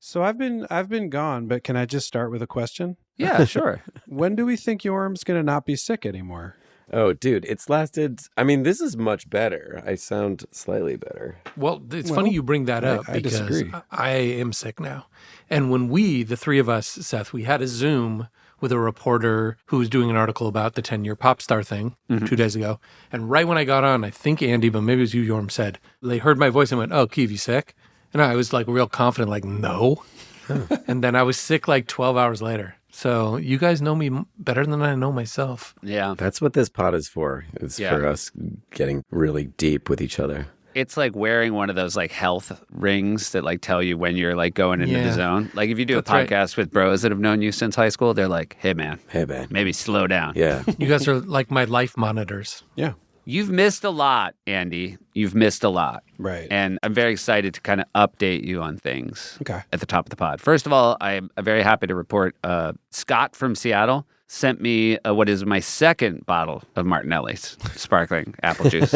So I've been gone, but can I just start with a question? Yeah, sure. When do we think Yorm's going to not be sick anymore? Oh, dude, it's lasted. I mean, this is much better. I sound slightly better. Well, it's funny you bring that up I because disagree. I am sick now. And when the three of us, Seth, we had a Zoom with a reporter who was doing an article about the 10-year pop star thing 2 days ago. And right when I got on, I think Andy, but maybe it was you, Yorm, said, they heard my voice and went, oh, Keeve, you sick? And I was like real confident, like, no. And then I was sick like 12 hours later. So you guys know me better than I know myself. Yeah. That's what this pod is for. It's for us getting really deep with each other. It's like wearing one of those like health rings that like tell you when you're like going into the zone. Like if you do a podcast with bros that have known you since high school, they're like, hey man, maybe slow down. Yeah. You guys are like my life monitors. Yeah. You've missed a lot, Andy. You've missed a lot. Right. And I'm very excited to kind of update you on things at the top of the pod. First of all, I'm very happy to report Scott from Seattle sent me what is my second bottle of Martinelli's sparkling apple juice.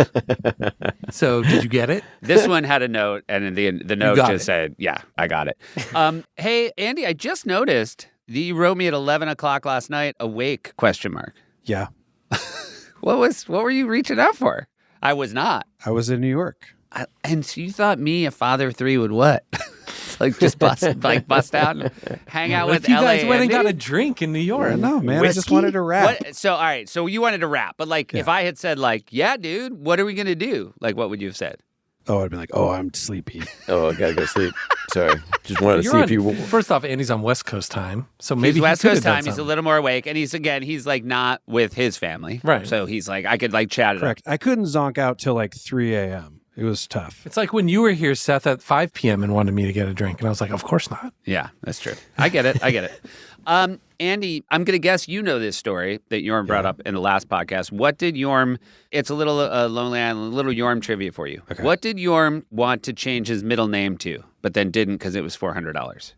So did you get it? This one had a note, and the note just said, yeah, I got it. Hey, Andy, I just noticed that you wrote me at 11 o'clock last night, awake, ? Yeah. What were you reaching out for? I was not. I was in New York. And so you thought me, a father of three, would what? Like just bust out and hang out with you LA guys went Andy? and got a drink in New York. No, man. Whiskey? I just wanted to rap. So, all right. So you wanted to rap. But like, if I had said like, yeah, dude, what are we going to do? Like, what would you have said? Oh, I'd be like, oh, I'm sleepy. Oh, I gotta go sleep. Sorry. Just wanted to see if you... First off, Andy's on West Coast time. So maybe he's West could have Coast done time. He's a something. little more awake. And he's like not with his family. Right. So he's like, I could like chat it Correct. I couldn't zonk out till like 3 a.m. It was tough. It's like when you were here, Seth, at 5 p.m. and wanted me to get a drink. And I was like, of course not. Yeah, that's true. I get it. Andy, I'm going to guess you know this story that Yorm brought up in the last podcast. What did Yorm, it's a little Lonely Island, a little Yorm trivia for you. Okay. What did Yorm want to change his middle name to, but then didn't because it was $400?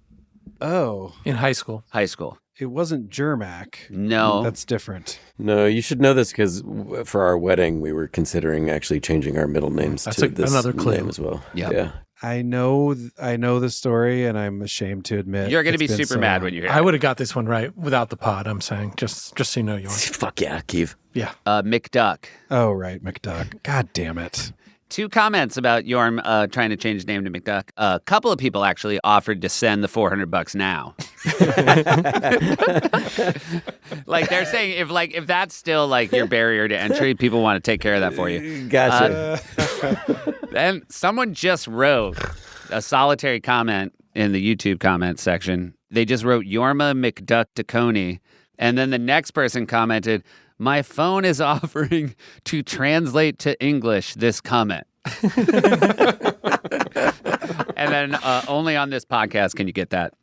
Oh. In high school. High school. It wasn't Jermac. No. That's different. No, you should know this because for our wedding, we were considering actually changing our middle names to this another clue name as well. Yep. Yeah. I know the story, and I'm ashamed to admit you're going to be super mad when you hear it. I would have got this one right without the pod, I'm saying. Just so you know, Yorm. Fuck yeah, Keeve. Yeah. McDuck. Oh, right, McDuck. God damn it. 2 comments about Yorm trying to change his name to McDuck. A couple of people actually offered to send the $400 now. Like they're saying if that's still like your barrier to entry, people want to take care of that for you. Gotcha. And someone just wrote a solitary comment in the YouTube comment section. They just wrote Yorma McDuck DeConey. And then the next person commented, my phone is offering to translate to English this comment. And then only on this podcast can you get that.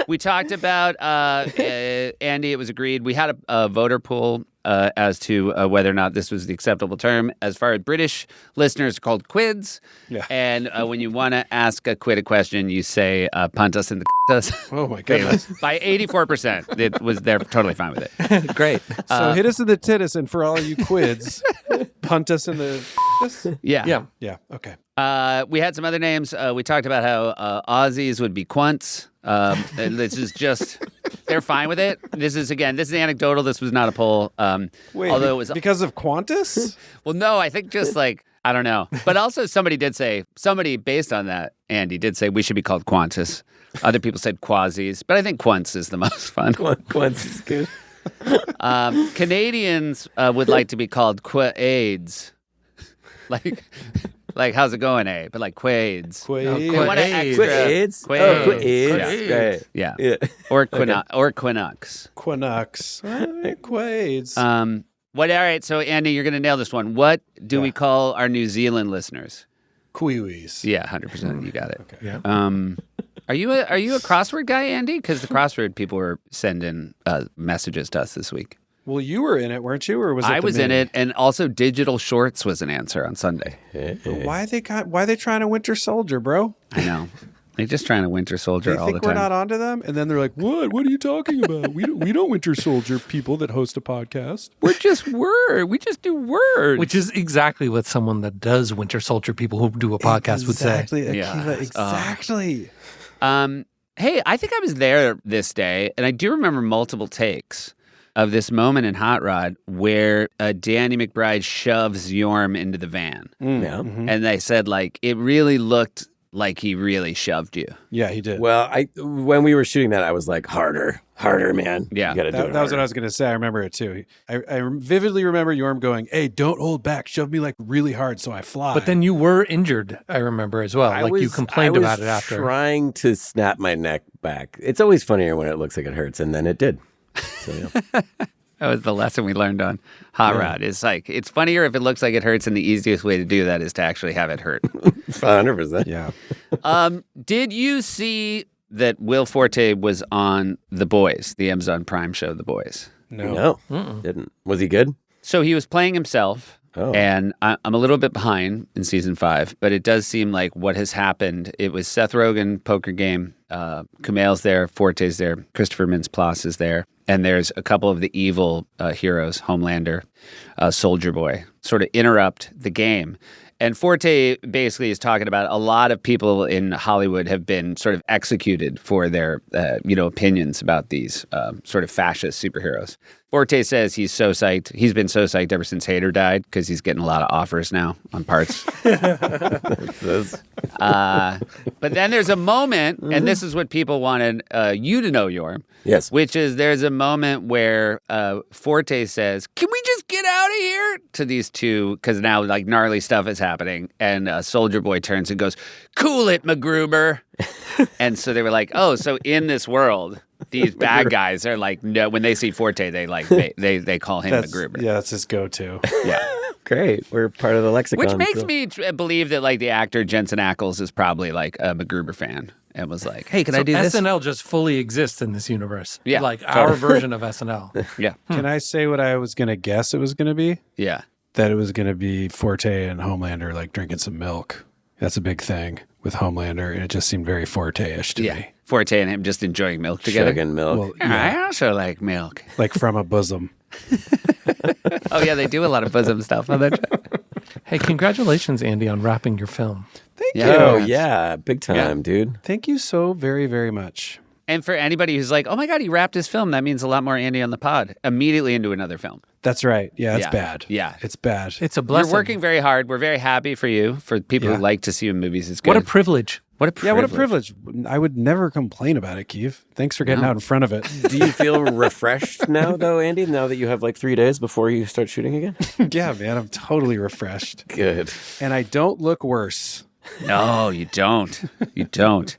We talked about, Andy, it was agreed. We had a voter poll as to whether or not this was the acceptable term. As far as British listeners are called quids. Yeah. And when you want to ask a quid a question, you say punt us in the us. Oh, my goodness. By 84%. They're totally fine with it. Great. So hit us in the tittus, and for all you quids, punt us in the Yeah. Yeah. Okay. We had some other names. We talked about how Aussies would be quunts. This is just, they're fine with it. This is anecdotal. This was not a poll. Wait, although it was because of Qantas? Well, no, I think just like, I don't know. But also somebody based on that, Andy, did say we should be called Qantas. Other people said quasis, but I think quunts is the most fun. Quince is good. Canadians would like to be called Quaids. Like, how's it going, eh? But like Quaids. Quaids. They want an extra- Quaids. Quaids. Oh, Quaids. Yeah. Right. Yeah. Or Quinux. Quinux. Quaids. All right, so Andy, you're going to nail this one. What do we call our New Zealand listeners? Quiwis. Yeah, 100%. You got it. Okay. Yeah. Are you a crossword guy, Andy? Because the crossword people were sending messages to us this week. Well, you were in it, weren't you? Or was it I the was in mini? it, and also digital shorts was an answer on Sunday. But why they trying to Winter Soldier, bro? I know. They're just trying to Winter Soldier They all the think time. we're not onto them, and then they're like, "What? What are you talking about? We don't Winter Soldier people that host a podcast. We're just words. We just do words. Which is exactly what someone that does Winter Soldier people who do a podcast would say. Exactly, Yeah. Akiva, exactly. Hey, I think I was there this day, and I do remember multiple takes of this moment in Hot Rod where Danny McBride shoves Yorm into the van. Yeah. And they said, like, it really looked like he really shoved you. Yeah, he did. Well, when we were shooting that, I was like, harder, man. Yeah. You gotta do it That was what harder. I was going to say. I remember it too. I vividly remember Yorm going, "Hey, don't hold back. Shove me like really hard so I fly." But then you were injured, I remember as well. You complained about it after. Trying to snap my neck back. It's always funnier when it looks like it hurts, and then it did. So, yeah. That was the lesson we learned on Hot Rod. It's like, it's funnier if it looks like it hurts, and the easiest way to do that is to actually have it hurt. 100%. Yeah. Did you see that Will Forte was on The Boys, the Amazon Prime show, The Boys? No. Didn't. Was he good? So he was playing himself. Oh. And I'm a little bit behind in season 5, but it does seem like what has happened. It was Seth Rogen, Poker Game, Kumail's there, Forte's there, Christopher Mintz-Plasse is there, and there's a couple of the evil heroes, Homelander, Soldier Boy, sort of interrupt the game. And Forte basically is talking about a lot of people in Hollywood have been sort of executed for their, opinions about these sort of fascist superheroes. Forte says he's so psyched. He's been so psyched ever since Hader died because he's getting a lot of offers now on parts. But then there's a moment, and this is what people wanted you to know, Yorm. Yes. Which is there's a moment where Forte says, "Can we just get out of here?" to these two, because now like gnarly stuff is happening. And Soldier Boy turns and goes, "Cool it, MacGruber." And so they were like, "Oh, so in this world, these bad guys are like, no, when they see Forte, they like they call him MacGruber." Yeah, that's his go-to. Yeah. Great. We're part of the lexicon. Which makes me believe that like the actor Jensen Ackles is probably like a MacGruber fan and was like, "Hey, can I do this?" SNL just fully exists in this universe. Yeah, Like our version of SNL. Yeah. Can I say what I was going to guess it was going to be? Yeah. That it was going to be Forte and Homelander like drinking some milk. That's a big thing with Homelander, and it just seemed very Forte-ish to me. Forte and him just enjoying milk together. Chugging milk. Well, I also like milk. like from a bosom. Oh, yeah, they do a lot of bosom stuff on that show. Hey, congratulations, Andy, on wrapping your film. Thank Yeah. you. Oh, yeah. Big time, dude. Thank you so very, very much. And for anybody who's like, "Oh my God, he wrapped his film," that means a lot more Andy on the pod. Immediately into another film. That's right. Yeah, it's Yeah. bad. Yeah. It's bad. It's a blessing. You're working very hard. We're very happy for you. For people Yeah. who like to see you in movies, it's good. What a privilege. What a privilege. Yeah, what a privilege. I would never complain about it, Keith. Thanks for getting out in front of it. Do you feel refreshed now, though, Andy, now that you have like 3 days before you start shooting again? Yeah, man, I'm totally refreshed. Good. And I don't look worse. No, you don't. You don't.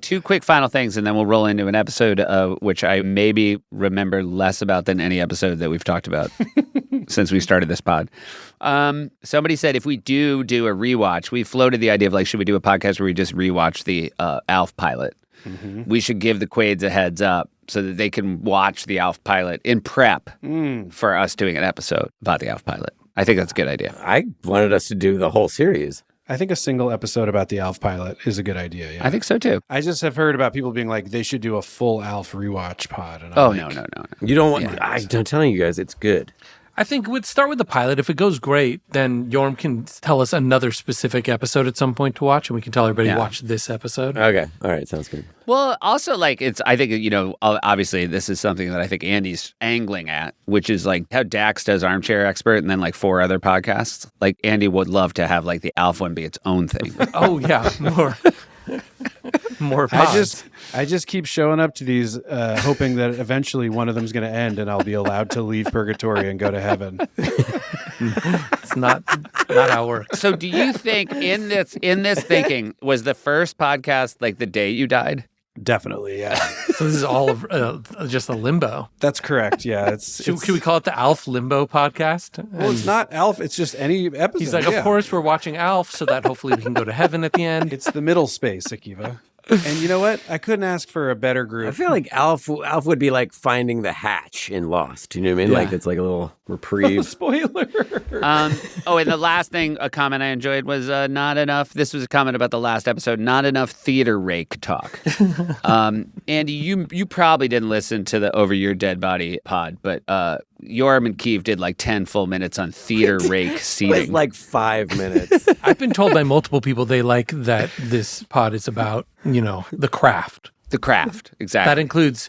2 quick final things, and then we'll roll into an episode which I maybe remember less about than any episode that we've talked about since we started this pod. Somebody said if we do a rewatch, we floated the idea of like, should we do a podcast where we just rewatch the ALF pilot? Mm-hmm. We should give the Quaids a heads up so that they can watch the ALF pilot in prep for us doing an episode about the ALF pilot. I think that's a good idea. I wanted us to do the whole series. I think a single episode about the ALF pilot is a good idea. Yeah. I think so too. I just have heard about people being like, they should do a full ALF rewatch pod. And Oh, I'm no, like, no. You don't want... I'm telling you guys, it's good. I think we'd start with the pilot. If it goes great, then Yorm can tell us another specific episode at some point to watch, and we can tell everybody to watch this episode. Okay. All right. Sounds good. Well, also, like, I think, obviously this is something that I think Andy's angling at, which is like how Dax does Armchair Expert and then like 4 other podcasts. Like, Andy would love to have like the ALF one be its own thing. Oh, yeah. More pods. I just keep showing up to these, hoping that eventually one of them is going to end and I'll be allowed to leave purgatory and go to heaven. It's not how it works. So do you think in this thinking, was the first podcast like the day you died? Definitely, yeah. So this is all of just a limbo. That's correct. Yeah, it's. Can we call it the Alf Limbo podcast? Well, it's not ALF. It's just any episode. He's like, yeah. of course we're watching Alf, so that hopefully we can go to heaven at the end. It's the middle space, Akiva. And you know what? I couldn't ask for a better group. I feel like Alf would be like finding the hatch in Lost. You know what I mean? Yeah. Like it's like a little reprieve. Spoiler. And the last thing, a comment I enjoyed was not enough. This was a comment about the last episode. Not enough theater rake talk. Andy, you probably didn't listen to the Over Your Dead Body pod, but Yorm and Keeve did like 10 full minutes on theater rake It was seating. like 5 minutes. I've been told by multiple people they like that this pod is about, the craft. The craft, exactly. That includes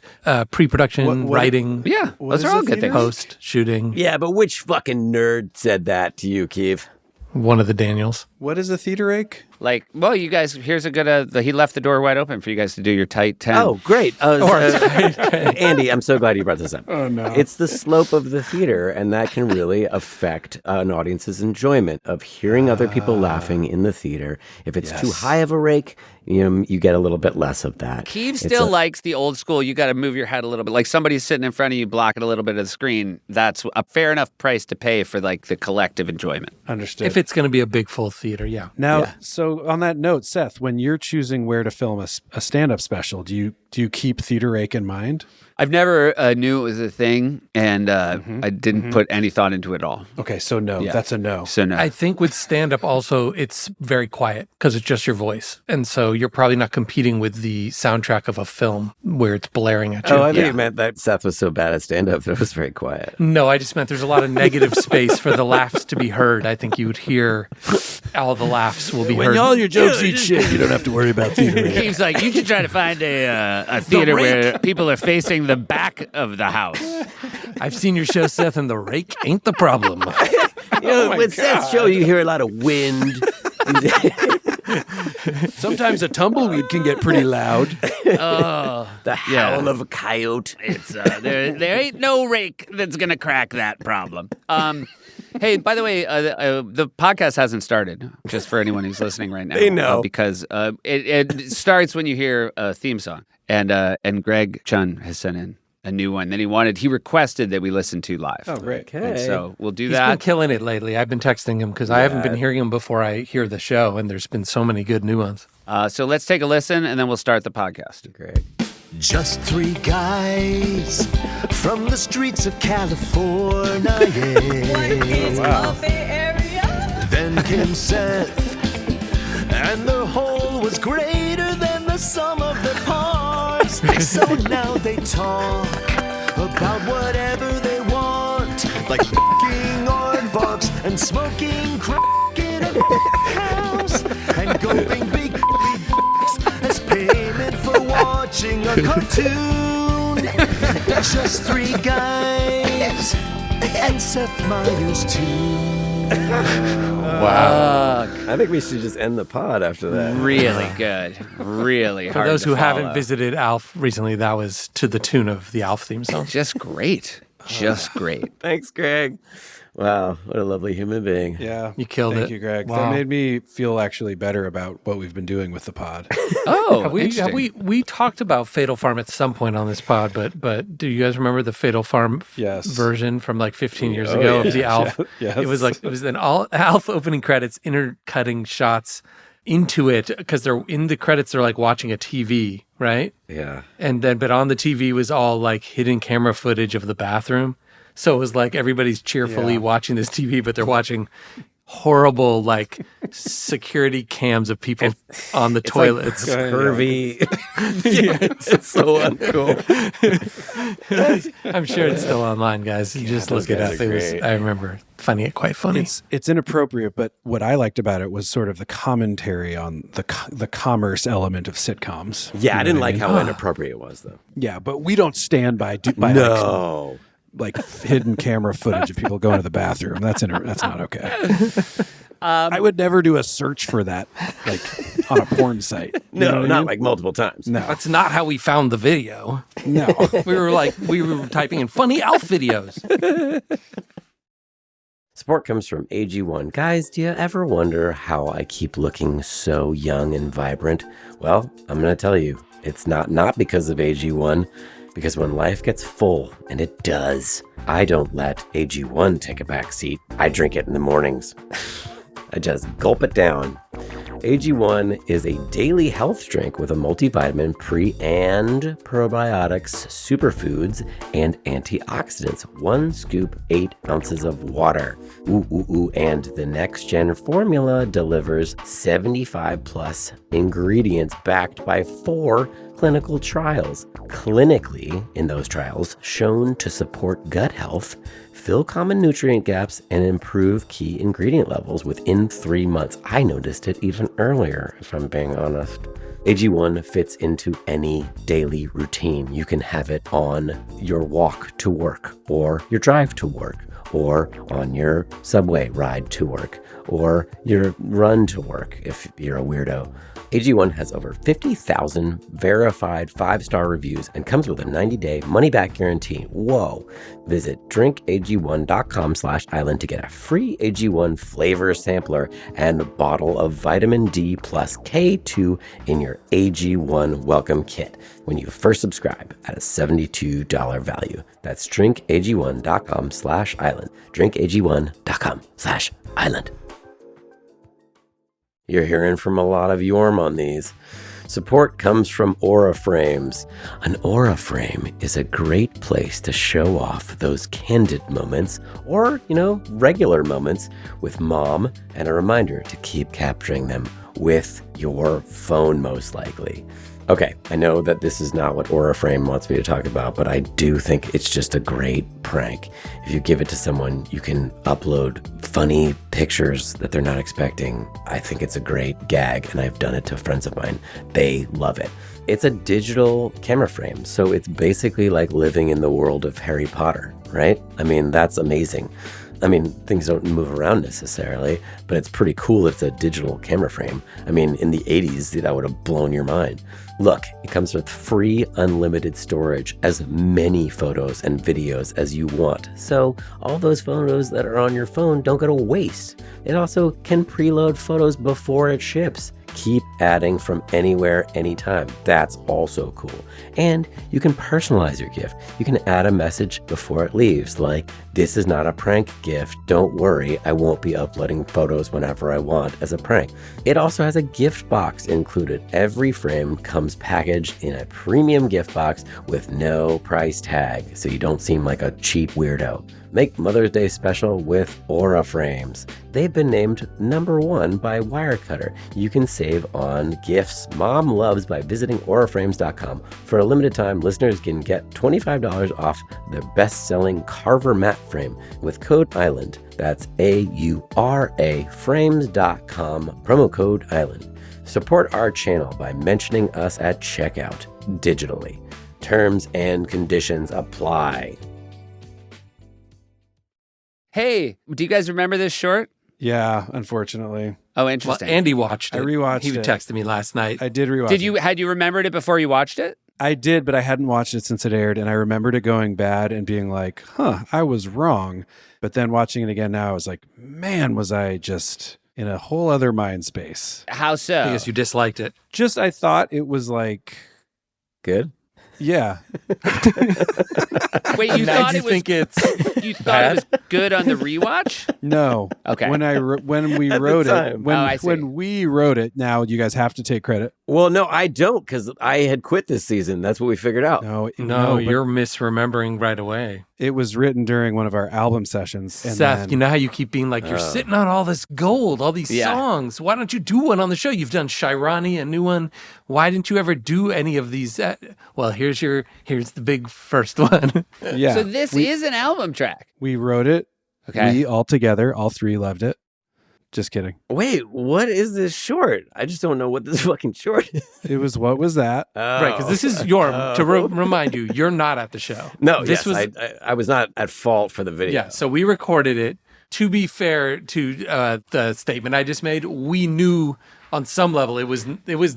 pre-production, writing, yeah, those are all good things. post, shooting. Yeah, but which fucking nerd said that to you, Keeve? One of the Daniels. What is a theater rake? Like, well, you guys, here's a good, he left the door wide open for you guys to do your tight 10. Oh, great. Andy, I'm so glad you brought this up. Oh, no. It's the slope of the theater, and that can really affect an audience's enjoyment of hearing other people laughing in the theater. If it's too high of a rake, you get a little bit less of that. Keeve still likes the old school. You got to move your head a little bit. Like somebody's sitting in front of you, blocking a little bit of the screen. That's a fair enough price to pay for like the collective enjoyment. Understood. If it's going to be a big full theater, yeah. Now, so on that note, Seth, when you're choosing where to film a stand-up special, do you keep theater rake in mind? I've never knew it was a thing, and I didn't put any thought into it at all. Okay, so no, that's a no. So no. I think with stand-up also, it's very quiet because it's just your voice. And so you're probably not competing with the soundtrack of a film where it's blaring at you. Oh, I think you meant that Seth was so bad at stand-up that it was very quiet. No, I just meant there's a lot of negative space for the laughs to be heard. I think you would hear all the laughs will be heard. When all your jokes eat shit, you don't have to worry about theater rake. Keeve's like, you should try to find a theater where people are facing the back of the house. I've seen your show, Seth, and the rake ain't the problem. With Seth's show, you hear a lot of wind. Sometimes a tumbleweed can get pretty loud. The howl of a coyote. It's there ain't no rake that's gonna crack that problem. Hey, by the way, the podcast hasn't started. Just for anyone who's listening right now, they know because it starts when you hear a theme song, and Greg Chun has sent in a new one that he requested that we listen to live. Oh, great. Okay. And so we'll do He's that. been killing it lately. I've been texting him because I haven't been hearing him before I hear the show, and there's been so many good new ones. So let's take a listen, and then we'll start the podcast. Great. Just three guys from the streets of California. Wow. Then came Seth, and their whole was greater than the sum of their parts. So now they talk about whatever they want, like f***ing aardvarks and smoking crack in a house and going big as payment for watching a cartoon. Just three guys and Seth Meyers too. Wow. I think we should just end the pod after that. Really good. Really For hard those to who follow. haven't visited Alf recently, that was to the tune of the Alf theme song. Just great. Just great. Thanks, Greg. Wow, what a lovely human being. Yeah. You killed it. Thank you, Greg. Wow. That made me feel actually better about what we've been doing with the pod. Oh, Have we talked about Fatal Farm at some point on this pod, but do you guys remember the Fatal Farm Yes. version from like 15 years ago of the Alf? Yes. It was an Alf opening credits, intercutting shots into it because they're in the credits. They're like watching a TV, right? Yeah. And then, but on the TV was all like hidden camera footage of the bathroom. So it was like everybody's cheerfully watching this TV, but they're watching horrible like security cams of people on the toilet. Like, it's curvy. It's so uncool. I'm sure it's still online, guys. You just look it guys up. are I remember finding it quite funny. It's inappropriate, but what I liked about it was sort of the commentary on the commerce element of sitcoms. Yeah, I didn't like mean? how inappropriate it was, though. Yeah, but we don't stand by No. like hidden camera footage of people going to the bathroom. That's not okay. I would never do a search for that, like on a porn site. You know No, what I not mean? like multiple times. No, That's not how we found the video. no. We were typing in funny Alf videos. Support comes from AG1. Guys, do you ever wonder how I keep looking so young and vibrant? Well, I'm going to tell you, it's not because of AG1. Because when life gets full, and it does, I don't let AG1 take a back seat. I drink it in the mornings. I just gulp it down. AG1 is a daily health drink with a multivitamin, pre and probiotics, superfoods, and antioxidants. 1 scoop, 8 ounces of water. And the next gen formula delivers 75 plus ingredients backed by 4 clinical trials. Clinically, in those trials, shown to support gut health, fill common nutrient gaps, and improve key ingredient levels within 3 months. I noticed it even earlier, if I'm being honest. AG1 fits into any daily routine. You can have it on your walk to work, or your drive to work, or on your subway ride to work, or your run to work if you're a weirdo. AG1 has over 50,000 verified 5-star reviews and comes with a 90-day money-back guarantee. Whoa! Visit drinkag1.com/island to get a free AG1 flavor sampler and a bottle of vitamin D plus K2 in your AG1 welcome kit when you first subscribe at a $72 value. That's drinkag1.com/island. drinkag1.com/island. You're hearing from a lot of Yorm on these. Support comes from Aura Frames. An Aura Frame is a great place to show off those candid moments or, regular moments with mom, and a reminder to keep capturing them with your phone most likely. Okay, I know that this is not what Aura Frame wants me to talk about, but I do think it's just a great prank. If you give it to someone, you can upload funny pictures that they're not expecting. I think it's a great gag, and I've done it to friends of mine. They love it. It's a digital camera frame, so it's basically like living in the world of Harry Potter, right? I mean, that's amazing. I mean, things don't move around necessarily, but it's pretty cool that it's a digital camera frame. I mean, in the 80s, that would have blown your mind. Look, it comes with free unlimited storage, as many photos and videos as you want. So all those photos that are on your phone don't go to waste. It also can preload photos before it ships. Keep adding from anywhere, anytime. That's also cool. And you can personalize your gift. You can add a message before it leaves, like, "This is not a prank gift. Don't worry, I won't be uploading photos whenever I want as a prank." It also has a gift box included. Every frame comes packaged in a premium gift box with no price tag, so you don't seem like a cheap weirdo. Make Mother's Day special with Aura Frames. They've been named #1 by Wirecutter. You can save on gifts Mom loves by visiting auraframes.com. For a limited time, listeners can get $25 off their best-selling Carver mat frame with code ISLAND. That's AURA frames.com, promo code ISLAND. Support our channel by mentioning us at checkout digitally. Terms and conditions apply. Hey, do you guys remember this short? Yeah, unfortunately. Oh, Well, interesting. Andy watched it. I rewatched He it. texted me last night. I did rewatch it. Had you remembered it before you watched it? I did, but I hadn't watched it since it aired, and I remembered it going bad and being like, I was wrong. But then watching it again now, I was like, man, was I just in a whole other mind space. How so? I guess you disliked it. Just, I thought it was like, Good? yeah. Wait, you Now thought you it was think it's you thought it was good on the rewatch? No. Okay. When we wrote it, time. I see. when we wrote it, now you guys have to take credit. Well, no, I don't, because I had quit this season. That's what we figured out. No, no, but you're misremembering right away. it was written during one of our album sessions. And Seth, then- you know how you keep being like, you're sitting on all this gold, all these Yeah. songs. Why don't you do one on the show? You've done Shirani, a new one. Why didn't you ever do any of these? Well, here's the big first one. yeah. So this is an album track. we wrote it. Okay. We all together, all three loved it. Just kidding. Wait, what is this short? I just don't know what this fucking short is. It was What Was That? Right, because this is to remind you, you're not at the show. No, this yes, I was not at fault for the video. Yeah, so we recorded it. To be fair to the statement I just made, we knew on some level it was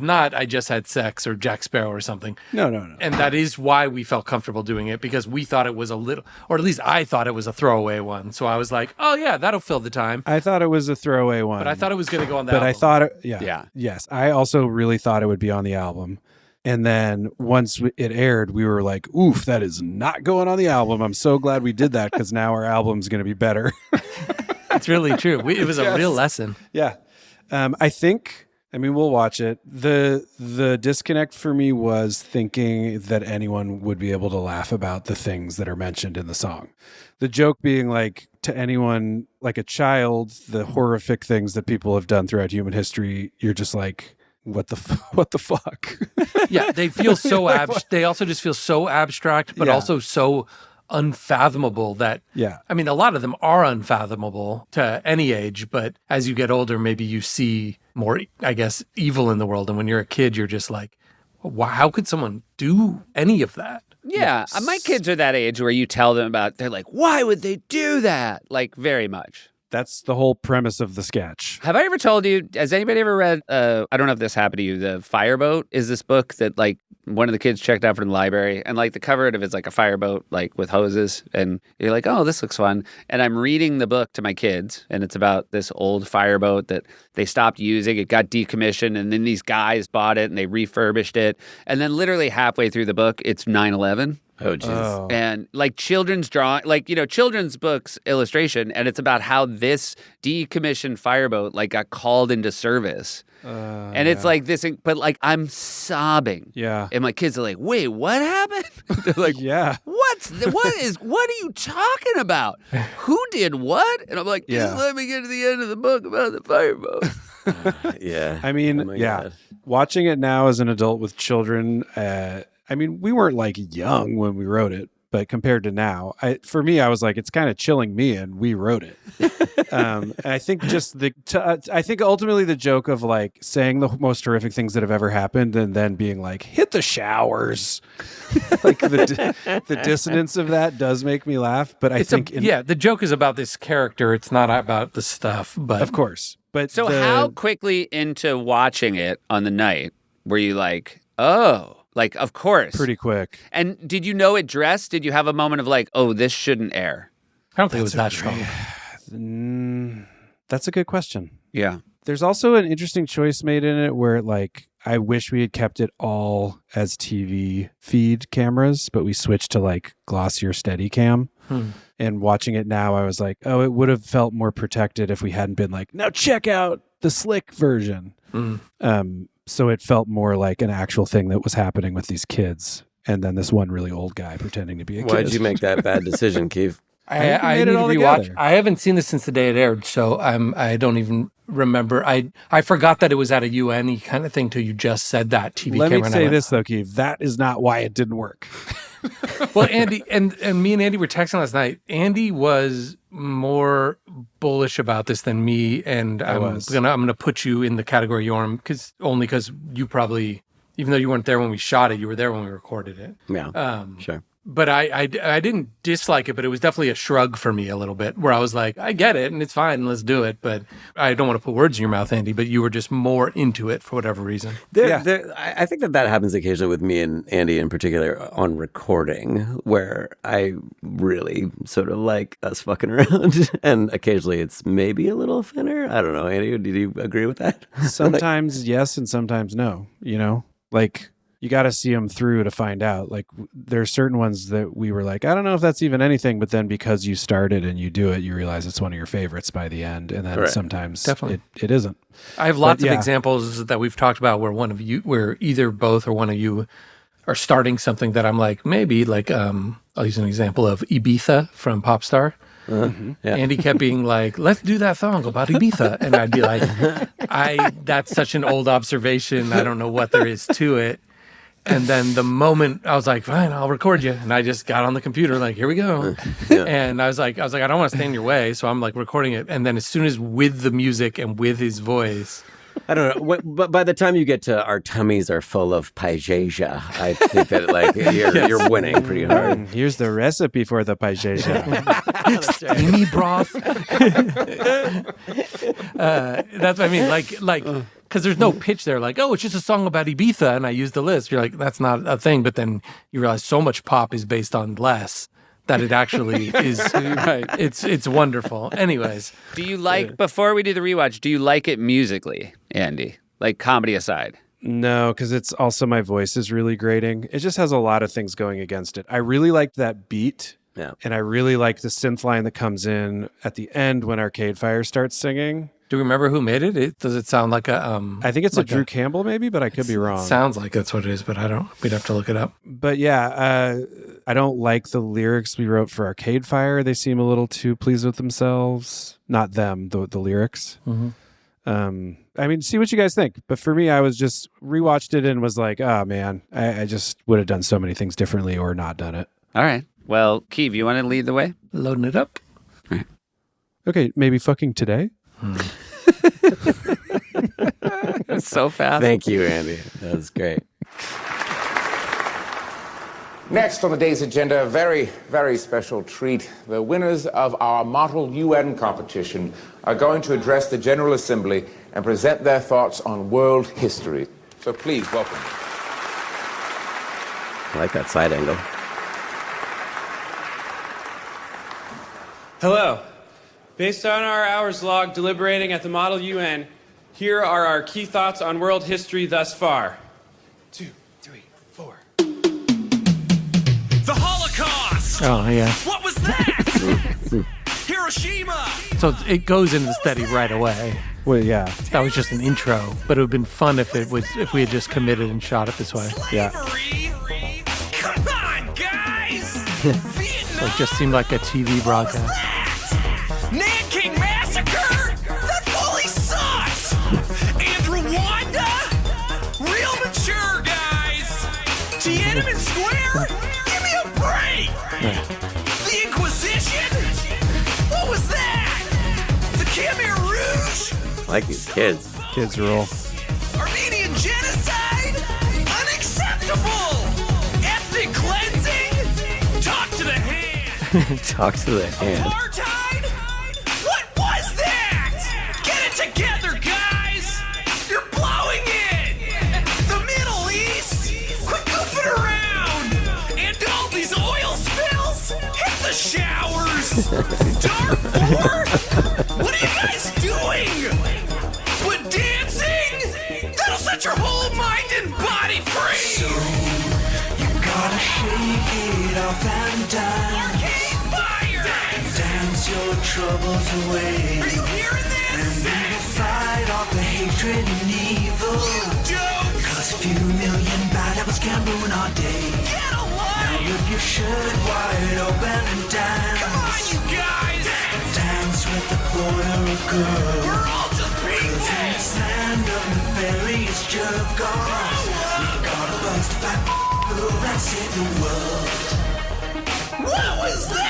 not I Just Had Sex or Jack Sparrow or something. No. And that is why we felt comfortable doing it, because we thought it was a little, or at least I thought it was a throwaway one. So I was like, oh yeah, that'll fill the time. I thought it was a throwaway one. But I thought it was going to go on the But album. I thought it, yeah. Yeah. Yes. I also really thought it would be on the album. And then once it aired, we were like, oof, that is not going on the album. I'm so glad we did that because now our album's going to be better. It's really true. It was a Yes. real lesson. Yeah. I mean, we'll watch it. The disconnect for me was thinking that anyone would be able to laugh about the things that are mentioned in the song. The joke being like, to anyone, like a child, the horrific things that people have done throughout human history, you're just like, what the fuck? Yeah, they feel so they also just feel so abstract, but Yeah. also so unfathomable that Yeah. I mean, a lot of them are unfathomable to any age, but as you get older, maybe you see more, I guess, evil in the world. And when you're a kid, you're just like, wow, how could someone do any of that? Yeah, my kids are that age where you tell them about, they're like, why would they do that? Like, very much. That's the whole premise of the sketch. Have I ever told you, has anybody ever read, I don't know if this happened to you, The Fireboat is this book that like one of the kids checked out from the library, and like the cover of it's like a fireboat like with hoses, and you're like, oh, this looks fun. And I'm reading the book to my kids, and it's about this old fireboat that they stopped using. It got decommissioned, and then these guys bought it and they refurbished it. And then literally halfway through the book, it's 9/11. Oh, jeez. And like children's drawing, like, you know, children's books illustration, and it's about how this decommissioned fireboat like got called into service. And it's like this, but like I'm sobbing. Yeah. And my kids are like, wait, what happened? They're like, Yeah. what are you talking about? Who did what? And I'm like, just Yeah. let me get to the end of the book about the fireboat. Yeah. I mean, Oh my yeah. God. Watching it now as an adult with children, I mean, we weren't like young when we wrote it, but compared to now, for me, I was like, it's kind of chilling me, and we wrote it. And I think just I think ultimately the joke of like saying the most horrific things that have ever happened, and then being like, hit the showers, like the dissonance of that does make me laugh. But I think, the joke is about this character. It's not about the stuff, but of course. But So how quickly into watching it on the night were you like, oh, like, of course. pretty quick. And did you know it dressed? Did you have a moment of like, oh, this shouldn't air? I don't think it was that strong. That's a good question. Yeah. There's also an interesting choice made in it where like I wish we had kept it all as TV feed cameras, but we switched to like glossier Steadicam. And watching it now, I was like, oh, it would have felt more protected if we hadn't been like, now check out the slick version. So it felt more like an actual thing that was happening with these kids. And then this one really old guy pretending to be a kid. Why'd you make that bad decision, Keith? I made need it to all rewatch. together. I haven't seen this since the day it aired, so I don't even remember. I forgot that it was at a UN kind of thing till you just said that TV Let camera. me and I say went, this though, Keith, that is not why it didn't work. Well, Andy and me and Andy were texting last night. Andy was more bullish about this than me, and I'm gonna put you in the category you're in because you probably, even though you weren't there when we shot it, you were there when we recorded it. Yeah, sure. But I didn't dislike it, but it was definitely a shrug for me a little bit, where I was like, I get it, and it's fine, let's do it. But I don't want to put words in your mouth, Andy, but you were just more into it for whatever reason. I think that happens occasionally with me and Andy in particular on recording, where I really sort of like us fucking around, and occasionally it's maybe a little thinner. I don't know, Andy, did you agree with that? Sometimes yes, and sometimes no. You know, like you got to see them through to find out. Like there are certain ones that we were like, I don't know if that's even anything, but then because you started and you do it, you realize it's one of your favorites by the end, and then Correct. sometimes Definitely. it isn't. I have lots But, of yeah. examples that we've talked about where either both or one of you are starting something that I'm like, maybe like, I'll use an example of Ibiza from Popstar. Yeah. Andy kept being like, let's do that song about Ibiza. And I'd be like, that's such an old observation. I don't know what there is to it. And then the moment I was like, fine, I'll record you. And I just got on the computer, like, here we go. And I was like, I don't want to stand in your way. So I'm like recording it. And then as soon as with the music and with his voice, I don't know, but by the time you get to our tummies are full of paella, I think that like you're winning pretty hard. Here's the recipe for the paella. steamy broth. That's what I mean. Like, because there's no pitch there. Like, oh, it's just a song about Ibiza, and I used the list. You're like, that's not a thing. But then you realize so much pop is based on less that it actually is. Right. It's wonderful. Anyways, Do you like, before we do the rewatch, do you like it musically, Andy? Like comedy aside? No, because it's also my voice is really grating. It just has a lot of things going against it. I really liked that beat. Yeah. And I really like the synth line that comes in at the end when Arcade Fire starts singing. do we remember who made it? Does it sound like a? I think it's a like Drew Campbell maybe, but I could be wrong. Sounds like that's what it is, but I don't. We'd have to look it up. But yeah, I don't like the lyrics we wrote for Arcade Fire. They seem a little too pleased with themselves. Not them, the lyrics. I mean, see what you guys think. But for me, I was just rewatched it and was like, oh man, I just would have done so many things differently or not done it. All right. Well, Keeve, you want to lead the way? Loading it up. Okay, maybe fucking today? It's so fast. Thank you, Andy. That was great. Next on the day's agenda, a very, very special treat. The winners of our Model UN competition are going to address the General Assembly and present their thoughts on world history. So please welcome them. I like that side angle. Hello. Based on our hours logged deliberating at the Model UN, here are our key thoughts on world history thus far. 2, 3, 4. The Holocaust! Oh, yeah. What was that? Hiroshima! So it goes into steady right away. Well, yeah. That was just an intro, but it would have been fun if we had just committed and shot it this way. Yeah. Slavery? Come on, guys! So it just seemed like a TV broadcast. Nanking Massacre? That fully sucked! And Rwanda? Real mature, guys! Tiananmen Square? Give me a break! The Inquisition? What was that? The Khmer Rouge? I like these kids. Kids rule. Armenian genocide? Unacceptable! Ethnic cleansing? Talk to the hand! Talk to the hand. Apartheid? What was that? Get it together, guys! You're blowing it! The Middle East? Quit goofing around! And all these oil spills? Hit the showers! Darfur? What are you guys doing? But dancing? That'll set your whole mind and body free! You gotta shake it off and dance. Arcade fire! Dance your troubles away. Are you hearing this? And we will fight off the hatred and evil. You don't! Cause a few million bad apples can ruin our day. Get a life! Now look your shirt wide open and dance. Come on, you guys! Dance with the boy or a girl. We're all just being in this land of nefarious jerk off. We gotta bust back and save the world. What was that?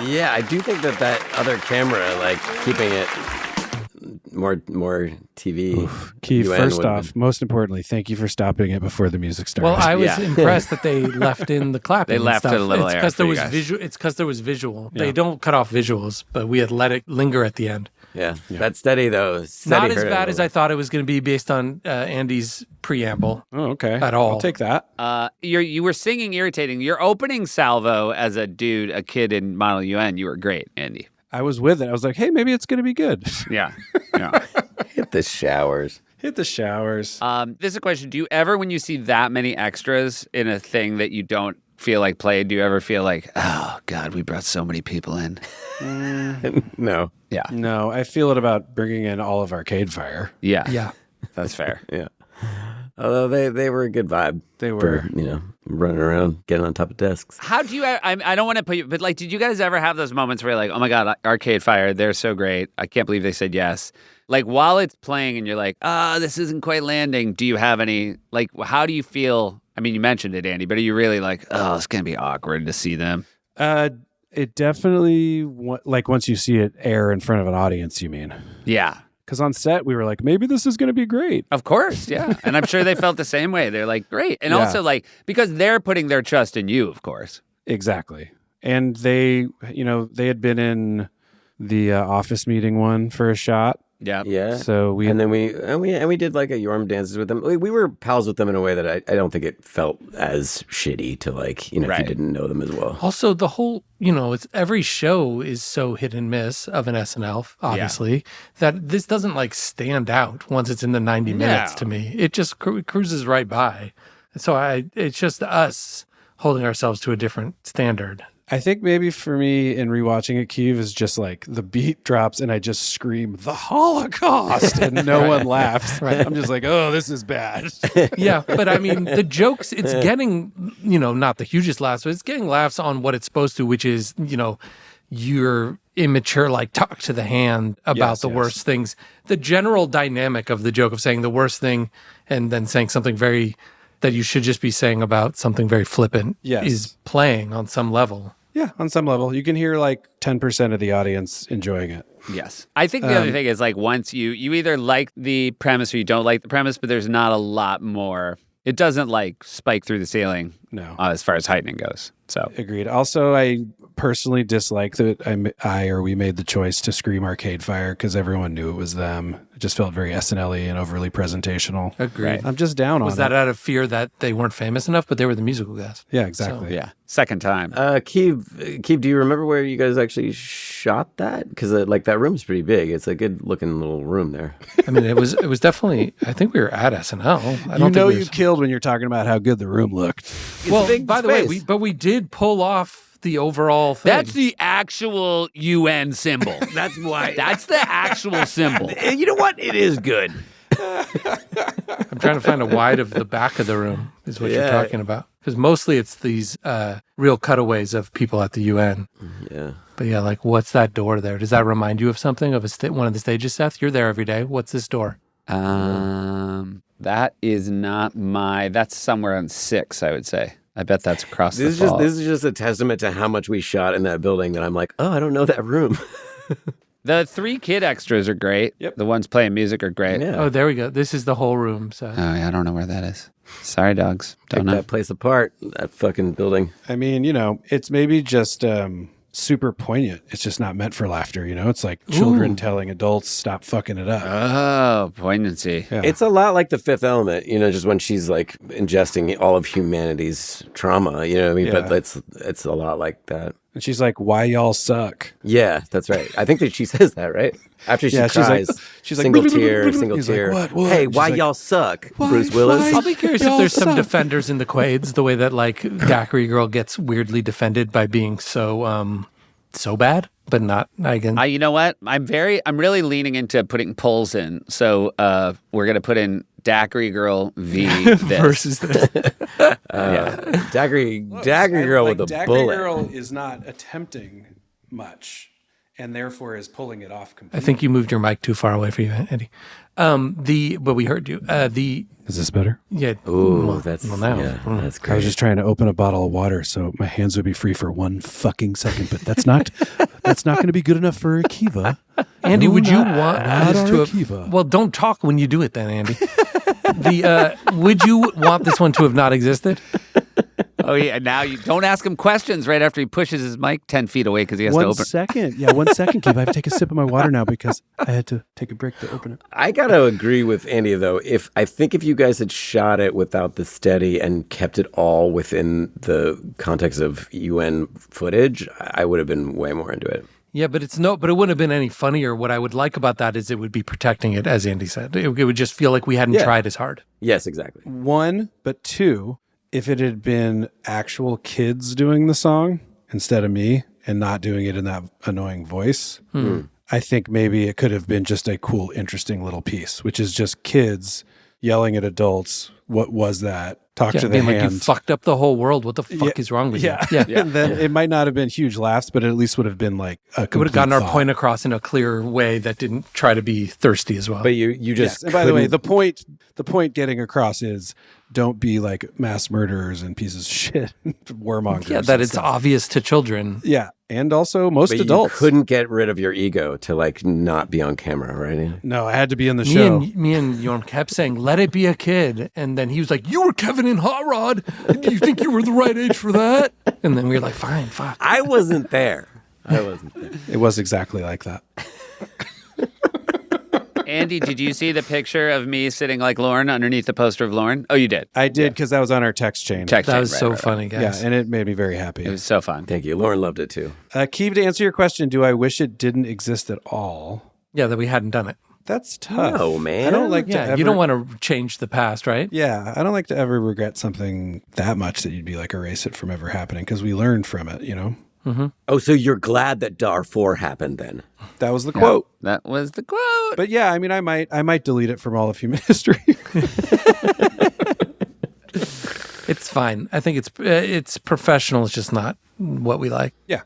Yeah, I do think that other camera, like keeping it more TV. Keith, UN first would have off, most importantly, thank you for stopping it before the music started. Well, I was Yeah. impressed that they left in the clapping. They and left stuff. it a little It's air because for there you was guys. visual. It's because there was visual. Yeah. They don't cut off visuals, but we had let it linger at the end. Yeah, that's steady though. Steady Not as hurt bad a as I little. thought it was going to be based on Andy's preamble. Oh, okay. At all. I'll take that. You were singing irritating. Your opening salvo as a dude, a kid in Model UN, you were great, Andy. I was with it. I was like, hey, maybe it's going to be good. Yeah. Yeah. Hit the showers. Hit the showers. This is a question. Do you ever, when you see that many extras in a thing that you don't feel like played, do you ever feel like, oh, God, we brought so many people in? No. Yeah. No, I feel it about bringing in all of Arcade Fire. Yeah. Yeah. That's fair. Yeah. Although they were a good vibe. They For, were. running around, getting on top of desks. How do you, I don't want to put you, but like, did you guys ever have those moments where you're like, oh my God, Arcade Fire, they're so great. I can't believe they said yes. Like while it's playing and you're like, this isn't quite landing. Do you have any, like, how do you feel? I mean, you mentioned it, Andy, but are you really like, oh, it's going to be awkward to see them? It definitely, like once you see it air in front of an audience, you mean? Yeah. Because on set, we were like, maybe this is going to be great. Of course, yeah. And I'm sure they felt the same way. They're like, great. And Yeah. also like, because they're putting their trust in you, of course. Exactly. And they had been in the office meeting one for a shot. Yeah. Yeah. So we And then we did like a Yorm dances with them. We were pals with them in a way that I don't think it felt as shitty to like, if Right. you didn't know them as well. Also, the whole, it's every show is so hit and miss of an SNL, obviously, that this doesn't like stand out once it's in the 90 minutes No. to me. It just cruises right by. So it's just us holding ourselves to a different standard. I think maybe for me in rewatching it, Kiev is just like the beat drops and I just scream the Holocaust and no one laughs. Right. I'm just like, oh, this is bad. Yeah, but I mean, the jokes, it's getting, not the hugest laughs, but it's getting laughs on what it's supposed to, which is, you're immature, like talk to the hand about Yes, the yes. worst things. The general dynamic of the joke of saying the worst thing and then saying something very that you should just be saying about something very flippant Yes. is playing on some level. Yeah, on some level. You can hear like 10% of the audience enjoying it. Yes. I think the other thing is like once you either like the premise or you don't like the premise, but there's not a lot more. It doesn't like spike through the ceiling No. as far as heightening goes. So Agreed. Also, I personally dislike that we made the choice to scream Arcade Fire because everyone knew it was them. It just felt very SNL-y and overly presentational. Agreed. I'm just down on Was that it. out of fear that they weren't famous enough, but they were the musical guys? Yeah, exactly. yeah, second time. Keith, do you remember where you guys actually shot that? Because like that room's pretty big. It's a good looking little room there. I mean, it was definitely. I think we were at SNL. I don't You know think we you were, killed when you're talking about how good the room looked. Well, a big by the way, space. we did pull off the overall thing. That's the actual UN symbol. That's why. That's the actual symbol. You know what? It is good. I'm trying to find a wide of the back of the room is what you're Yeah. talking about. Because mostly it's these real cutaways of people at the UN. Yeah. But yeah, like what's that door there? Does that remind you of something of one of the stages, Seth? You're there every day. What's this door? That is not that's somewhere on 6, I would say. I bet that's across This the fall. is just a testament to how much we shot in that building that I'm like, oh, I don't know that room. The 3 kid extras are great. Yep. The ones playing music are great. Yeah. Oh, there we go. This is the whole room. So Oh, yeah, I don't know where that is. Sorry, dogs. Take Don't know. that place apart, that fucking building. I mean, it's maybe just super poignant. It's just not meant for laughter, It's like children telling adults, stop fucking it up. Oh, poignancy. Yeah. It's a lot like The Fifth Element, just when she's like ingesting all of humanity's trauma, you know what I mean? Yeah. But it's a lot like that. And she's like, why y'all suck? Yeah, that's right. I think that she says that, right? After she Yeah, cries, she's like, single tear, single He's like, tear. what? Hey, She's why like, y'all suck, Bruce Willis? I'll be curious if Y'all there's some suck. defenders in the Quaids, the way that like Daiquiri Girl gets weirdly defended by being so bad, but not again. You know what? I'm really leaning into putting polls in. So we're gonna put in Daiquiri Girl v. this. versus this. Daiquiri Girl with a Daiquiri bullet. Girl is not attempting much, and therefore is pulling it off I completely. think you moved your mic too far away for you, Eddie. But we heard you. Is this better? Yeah. Ooh, that's well now. yeah, that's I great. was just trying to open a bottle of water so my hands would be free for 1 fucking second, but that's not going to be good enough for Akiva. Andy, No, would you not- want not this our to have? Akiva. Well, don't talk when you do it, then, Andy. Would you want this one to have not existed? Oh yeah. Now you don't ask him questions right after he pushes his mic 10 feet away because he has to 1 open. second. Yeah, 1 second, Kev. I have to take a sip of my water now because I had to take a break to open it. I gotta agree with Andy though. I think if you guys had shot it without the steady and kept it all within the context of UN footage, I would have been way more into it. Yeah, but it wouldn't have been any funnier. What I would like about that is it would be protecting it, as Andy said. It would just feel like we hadn't Yeah. tried as hard. Yes, exactly. 1, but 2, if it had been actual kids doing the song instead of me and not doing it in that annoying voice, I think maybe it could have been just a cool, interesting little piece, which is just kids yelling at adults. What was that? Talk Yeah, to the being like, hand. you fucked up the whole world. What the fuck is wrong with yeah. you? And then it might not have been huge laughs, but it at least would have been like a It would have complete gotten our thought. point across in a clear way that didn't try to be thirsty as well. But you just Yes. And by the way, couldn't- the point getting across is don't be like mass murderers and pieces of shit, warmongers. yeah, that and it's stuff. obvious to children. Yeah, and also most but adults you couldn't get rid of your ego to like not be on camera, right? No, I had to be in the Me show. me and Jorn kept saying, "Let it be a kid," and then he was like, "You were Kevin in Hot Rod. Do you think you were the right age for that?" And then we were like, "Fine, fuck." I wasn't there. It was exactly like that. Andy, did you see the picture of me sitting like Lauren underneath the poster of Lauren? Oh, you did. I did because that was on our text chain. Text That chain, was right, so right. funny, Yeah, guys. and it made me very happy. It was so fun. Thank you. Lauren loved it too. Keeve, to answer your question, do I wish it didn't exist at all? Yeah, that we hadn't done it. That's tough. No, man. I don't like to Yeah, ever... you don't want to change the past, right? Yeah, I don't like to ever regret something that much that you'd be like erase it from ever happening because we learned from it, Oh, so you're glad that Darfur happened then? That was the quote. That was the quote. But yeah, I mean, I might delete it from all of human history. It's fine. I think it's professional. It's just not what we like. Yeah.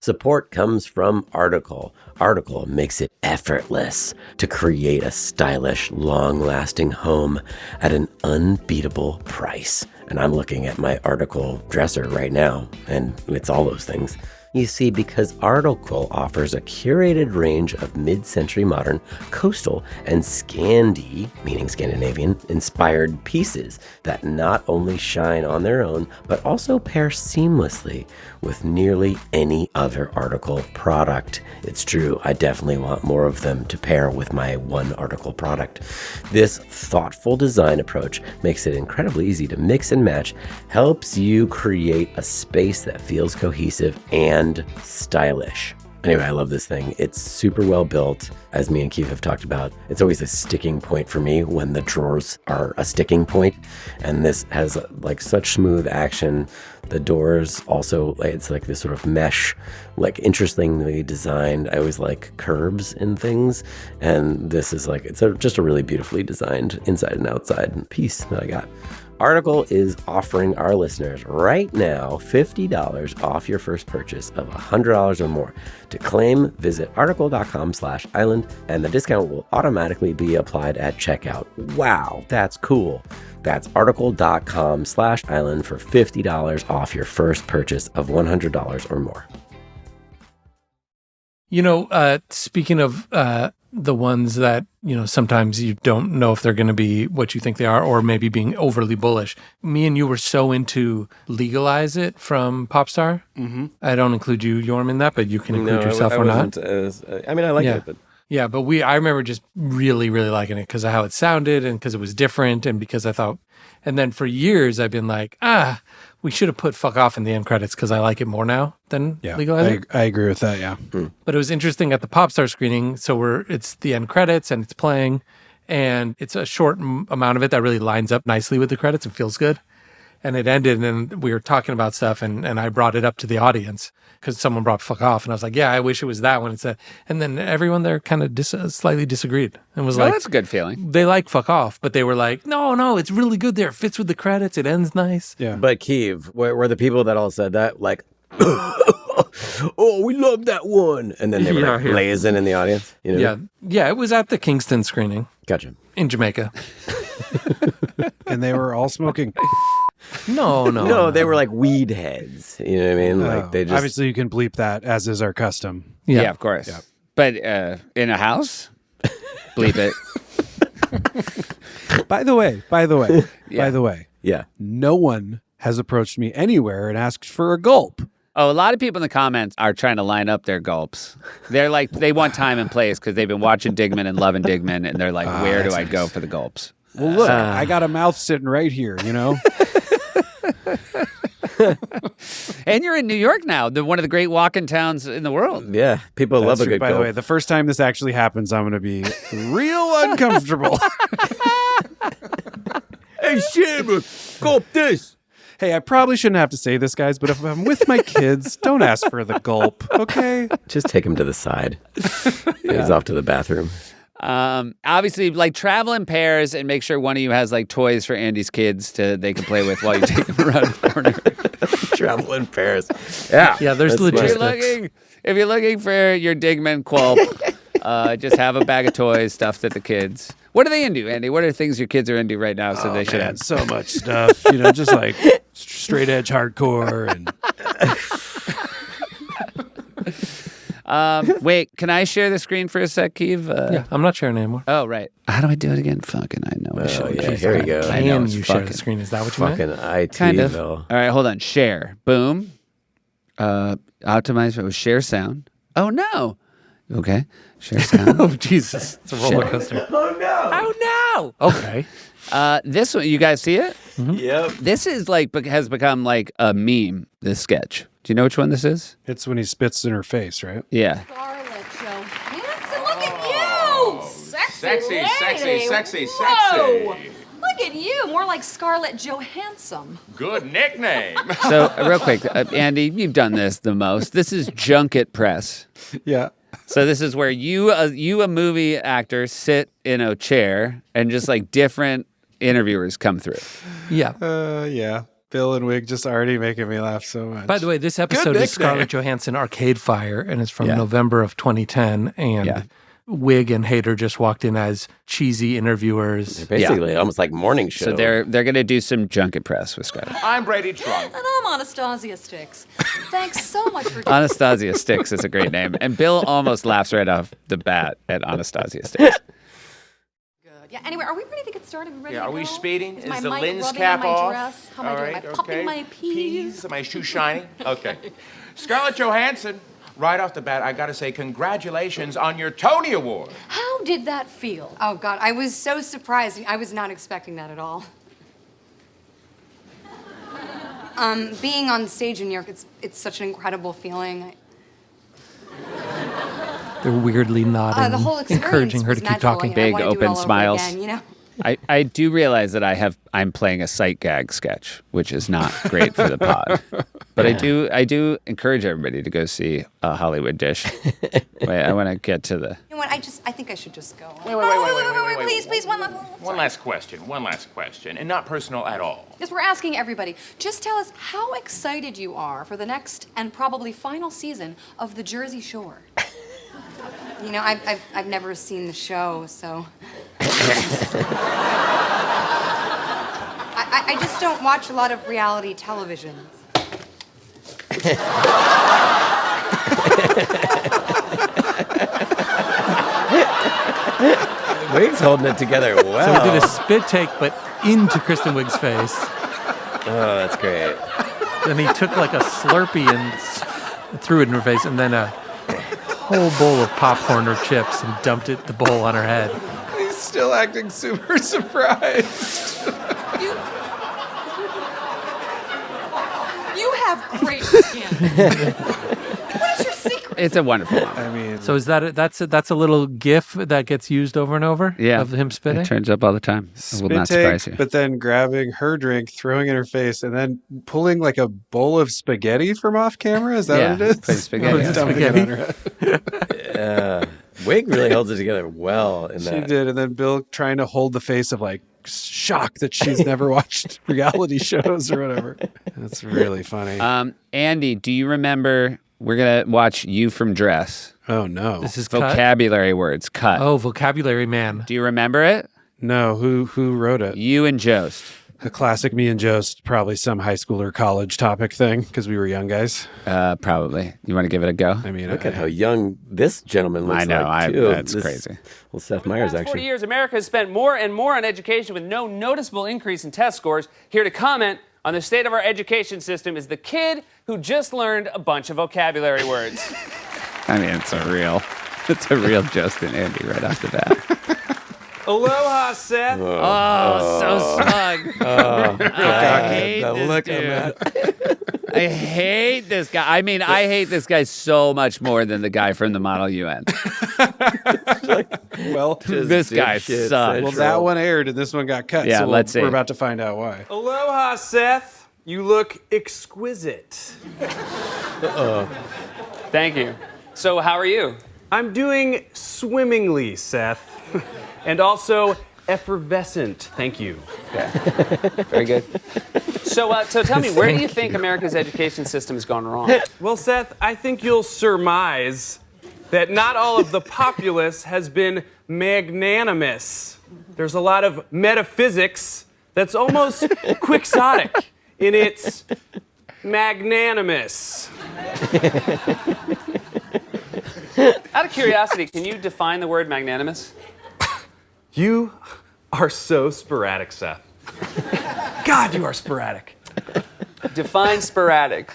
Support comes from Article. Article makes it effortless to create a stylish, long-lasting home at an unbeatable price. And I'm looking at my Article dresser right now, and it's all those things. You see, because Article offers a curated range of mid-century modern, coastal, and Scandi, meaning Scandinavian, inspired pieces that not only shine on their own, but also pair seamlessly with nearly any other Article product. It's true, I definitely want more of them to pair with my one Article product. This thoughtful design approach makes it incredibly easy to mix and match, helps you create a space that feels cohesive and stylish. Anyway, I love this thing. It's super well built. As me and Keith have talked about, it's always a sticking point for me when the drawers are a sticking point. And this has like such smooth action. The doors also, it's like this sort of mesh, like interestingly designed. I always like curves in things. And this is like, just a really beautifully designed inside and outside piece that I got. Article is offering our listeners right now $50 off your first purchase of $100 or more. To claim, visit article.com/island, and the discount will automatically be applied at checkout. Wow, that's cool. That's article.com/island for $50 off your first purchase of $100 or more. You know, speaking of the ones that, you know, sometimes you don't know if they're going to be what you think they are, or maybe being overly bullish. Me and you were so into Legalize It from Popstar. Mm-hmm. I don't include you, Yorm, in that, but you can include yourself or not. I mean, I like it, but... Yeah, but I remember just really, really liking it because of how it sounded and because it was different and because I thought... And then for years, I've been like, we should have put Fuck Off in the end credits because I like it more now than Legalize It. I agree with that, yeah. But it was interesting at the Popstar screening, so it's the end credits and it's playing, and it's a short amount of it that really lines up nicely with the credits and feels good. And it ended, and we were talking about stuff, and I brought it up to the audience because someone brought Fuck Off, and I was like, yeah, I wish it was that one instead. And then everyone there kind of slightly disagreed and was like, that's a good feeling. They like Fuck Off, but they were like, no, it's really good there. It fits with the credits. It ends nice. Yeah. But Keeve, were the people that all said that like, oh, we love that one, and then they were like blazing in the audience? You know? Yeah. It was at the Kingston screening. Gotcha. In Jamaica. And they were all smoking. No, they were like weed heads. You know what I mean? Like they just... Obviously, you can bleep that, as is our custom. Yeah, of course. Yeah. But in a house, bleep it. By the way, yeah, no one has approached me anywhere and asked for a gulp. Oh, a lot of people in the comments are trying to line up their gulps. They're like, they want time and place because they've been watching Digman and loving Digman, and they're like, where do I go for the gulps? Well, look, I got a mouth sitting right here, you know? And you're in New York now, one of the great walk-in towns in the world. Yeah, people love a good By gulp. the way, the first time this actually happens, I'm going to be real uncomfortable. Hey, Shamrock, gulp this. Hey, I probably shouldn't have to say this, guys, but if I'm with my kids, don't ask for the gulp, okay? Just take him to the side. He's off to the bathroom. Obviously, like, travel in pairs and make sure one of you has like toys for Andy's kids they can play with while you take them around the corner. Travel in pairs. Yeah, there's logistics. If you're looking for your Digman quilp, just have a bag of toys stuffed at the kids. What are they into, Andy? What are things your kids are into right now? So they should have so much stuff, you know, just like straight edge hardcore and. Wait, can I share the screen for a sec, Keeve? Yeah, I'm not sharing anymore. Oh, right. How do I do it again? Fucking, I know. Here we go. I know. Can you share the screen? Is that what you meant? Fucking IT, Kind of. though. All right, hold on. Share. Boom. Optimize for share sound. Oh, no. Okay. Share sound. Oh, Jesus. It's a roller coaster. Oh, no. Oh, no. Okay. This one, you guys see it? Mm-hmm. Yep. This is like, has become like a meme, this sketch. Do you know which one this is? It's when he spits in her face, right? Yeah. Scarlett Johansson, look at you! Sexy lady. Sexy. Look at you, more like Scarlett Johansson. Good nickname. So, real quick, Andy, you've done this the most. This is junket press. Yeah. So this is where you, a movie actor, sit in a chair and just like different interviewers come through. Yeah. Yeah. Bill and Wig just already making me laugh so much. By the way, this episode is Scarlett Johansson Arcade Fire, and it's from November of 2010. And Wig and Hader just walked in as cheesy interviewers. They're basically almost like morning show. So they're going to do some junket press with Scarlett. I'm Brady Trunk. And I'm Anastasia Sticks. Thanks so much for Anastasia Sticks is a great name. And Bill almost laughs right off the bat at Anastasia Sticks. Good. Yeah, anyway, are we ready to get started? Ready to Are go? we speeding? Is Is my the mic lens rubbing cap on my off? dress? How am All I doing? right, Am I popping my peas? Am I shoe shiny? Okay. Scarlett Johansson, right off the bat, I gotta say congratulations on your Tony Award. How did that feel? Oh, God, I was so surprised. I was not expecting that at all. Being on stage in New York, it's such an incredible feeling. They're weirdly nodding, The whole experience encouraging her was to keep magical. talking. I Big wanna do it open all over smiles. again, you know? I do realize that I'm playing a sight gag sketch, which is not great for the pod. But I do encourage everybody to go see a Hollywood Dish. Wait, I want to get to the. You know what? I think I should just go. Wait, please, one last. One last question, and not personal at all. Yes, we're asking everybody. Just tell us how excited you are for the next and probably final season of The Jersey Shore. You know, I've never seen the show, so. I just don't watch a lot of reality television. Wig's holding it together well. So we did a spit take, but into Kristen Wiig's face. Oh, that's great. Then he took like a Slurpee and threw it in her face, and then a whole bowl of popcorn or chips and dumped the bowl on her head. He's still acting super surprised. You have great skin. What is your secret? It's a wonderful one. I mean, So is that's a little GIF that gets used over and over? Yeah. Of him spitting? It turns up all the time. It will not spit surprise take, you. but then grabbing her drink, throwing it in her face, and then pulling like a bowl of spaghetti from off camera. Is that what it is? putting spaghetti on. Dumping it on her head. Wig really holds it together well in She that. did, and then Bill trying to hold the face of like shock that she's never watched reality shows or whatever. That's really funny. Andy, do you remember? We're gonna watch You from Dress. Oh no, This is cut? Vocabulary words cut. Oh, vocabulary man. Do you remember it? no. Who wrote it? You and Jost. A classic me and Jost, probably some high school or college topic thing because we were young guys. Probably. You want to give it a go? I mean, Look at how young this gentleman looks I know. like, too. That's crazy. Well, Seth Meyers, For 40 actually. years, America has spent more and more on education with no noticeable increase in test scores. Here to comment on the state of our education system is the kid who just learned a bunch of vocabulary words. I mean, it's a real Jost and Andy right off the bat. Aloha, Seth. Oh, so smug. I hate the this look dude. on that. I hate this guy. I mean, I hate this guy so much more than the guy from the Model UN. well, This guy shit sucks. well, that one aired and this one got cut. Yeah, so let's see. We're about to find out why. Aloha, Seth. You look exquisite. Thank you. So, how are you? I'm doing swimmingly, Seth. And also effervescent. Thank you. Very good. So tell me, where do you think America's education system has gone wrong? Well, Seth, I think you'll surmise that not all of the populace has been magnanimous. There's a lot of metaphysics that's almost quixotic in its magnanimous. Out of curiosity, can you define the word magnanimous? You are so sporadic, Seth. God, you are sporadic. Define sporadic.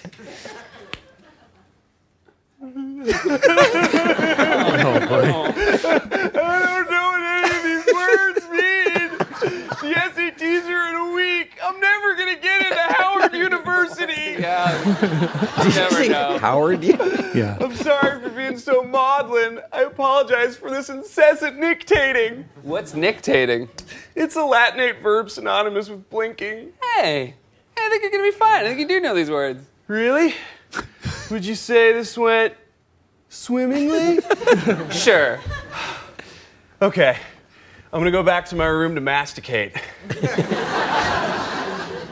Oh, boy. I don't know what any of these words mean. The SATs are in a week. I'm never going to get into Howard University. Yeah. You never know. Howard, Yeah. I'm sorry for being so maudlin. I apologize for this incessant nictating. What's nictating? It's a Latinate verb synonymous with blinking. Hey, I think you're going to be fine. I think you do know these words. Really? Would you say this went swimmingly? Sure. Okay. I'm going to go back to my room to masticate.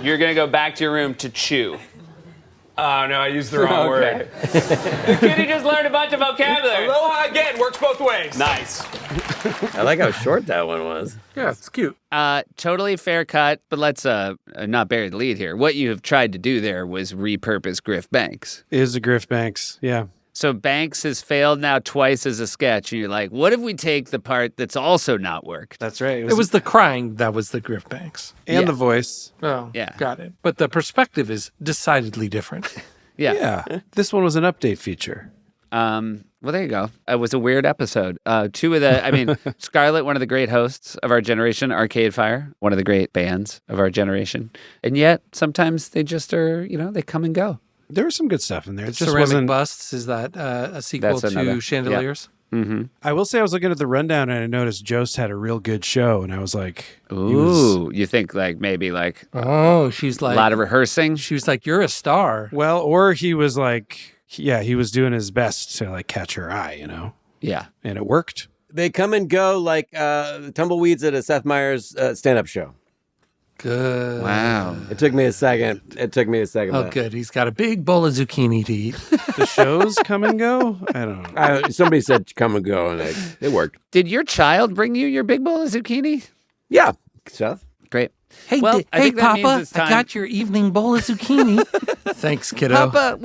You're going to go back to your room to chew. Oh, no, I used the wrong word. The kid who just learned a bunch of vocabulary. Aloha again works both ways. Nice. I like how short that one was. Yeah, it's cute. Totally fair cut, but let's not bury the lead here. What you have tried to do there was repurpose Griff Banks. Is a Griff Banks, yeah. So Banks has failed now twice as a sketch, and you're like, what if we take the part that's also not worked? That's right. It was the crying that was the Griff Banks. And the voice. Oh, Yeah. got it. But the perspective is decidedly different. Yeah. Yeah. This one was an update feature. Well, there you go. It was a weird episode. Scarlett, one of the great hosts of our generation, Arcade Fire, one of the great bands of our generation. And yet, sometimes they just are, they come and go. There was some good stuff in there. It just Ceramic wasn't. Busts, is that a sequel That's another- to Chandeliers? Mm-hmm. I will say I was looking at the rundown and I noticed Jost had a real good show, and I was like, Ooh, you think maybe Oh, she's a like... lot of rehearsing? She was like, you're a star. well, or he was like, he was doing his best to catch her eye, Yeah. and it worked. They come and go like tumbleweeds at a Seth Meyers stand-up show. Good. Wow. It took me a second. Oh, good. He's got a big bowl of zucchini to eat. The shows come and go. I don't know. Somebody said come and go, and it worked. Did your child bring you your big bowl of zucchini? Yeah, Seth. Great. Hey, Well, I think that means Papa, it's time. I got your evening bowl of zucchini. Thanks, kiddo. Papa,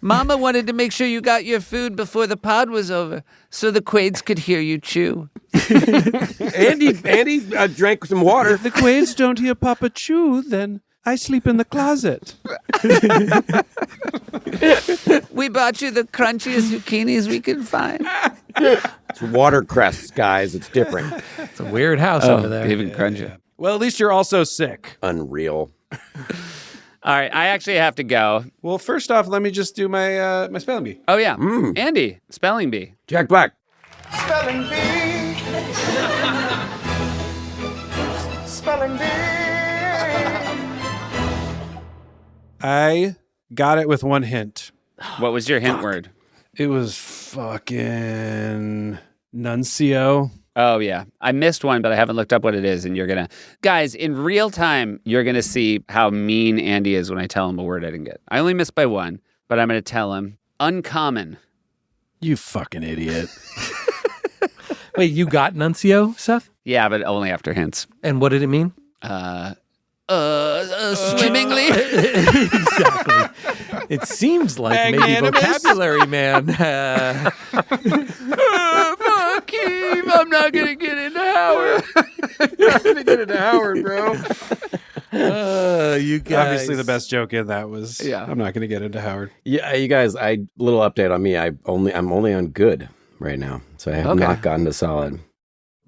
Mama wanted to make sure you got your food before the pod was over, so the Quaids could hear you chew. Andy drank some water. If the Quaids don't hear Papa chew, then I sleep in the closet. We bought you the crunchiest zucchinis we could find. It's watercress, guys. It's different. It's a weird house over there. Even crunchier. Well, at least you're also sick. Unreal. All right, I actually have to go. Well, first off, let me just do my my spelling bee. Oh, yeah. Andy, spelling bee. Jack Black. Spelling bee. Spelling bee. I got it with one hint. What was your hint word? It was fucking nuncio. Oh, yeah. I missed one, but I haven't looked up what it is. And guys, in real time, you're going to see how mean Andy is when I tell him a word I didn't get. I only missed by one, but I'm going to tell him uncommon. You fucking idiot. Wait, you got Nuncio, Seth? Yeah, but only after hints. And what did it mean? Swimmingly. Exactly. It seems like maybe vocabulary, man. Fuck him. I'm not going to get into Howard. Bro. You guys. Obviously, the best joke in that was, I'm not going to get into Howard. Yeah, you guys. Little update on me. I'm only on good right now, so I have not gotten to solid.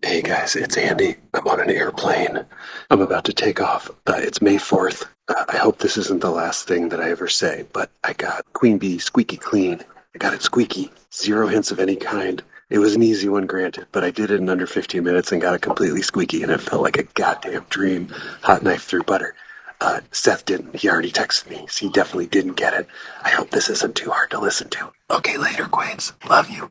Hey guys, it's Andy. I'm on an airplane. I'm about to take off. It's May 4th. I hope this isn't the last thing that I ever say, but I got Queen Bee squeaky clean. I got it squeaky. 0 hints of any kind. It was an easy one, granted, but I did it in under 15 minutes and got it completely squeaky, and it felt like a goddamn dream. Hot knife through butter. Seth didn't. He already texted me, so he definitely didn't get it. I hope this isn't too hard to listen to. Okay, later, Quaids. Love you.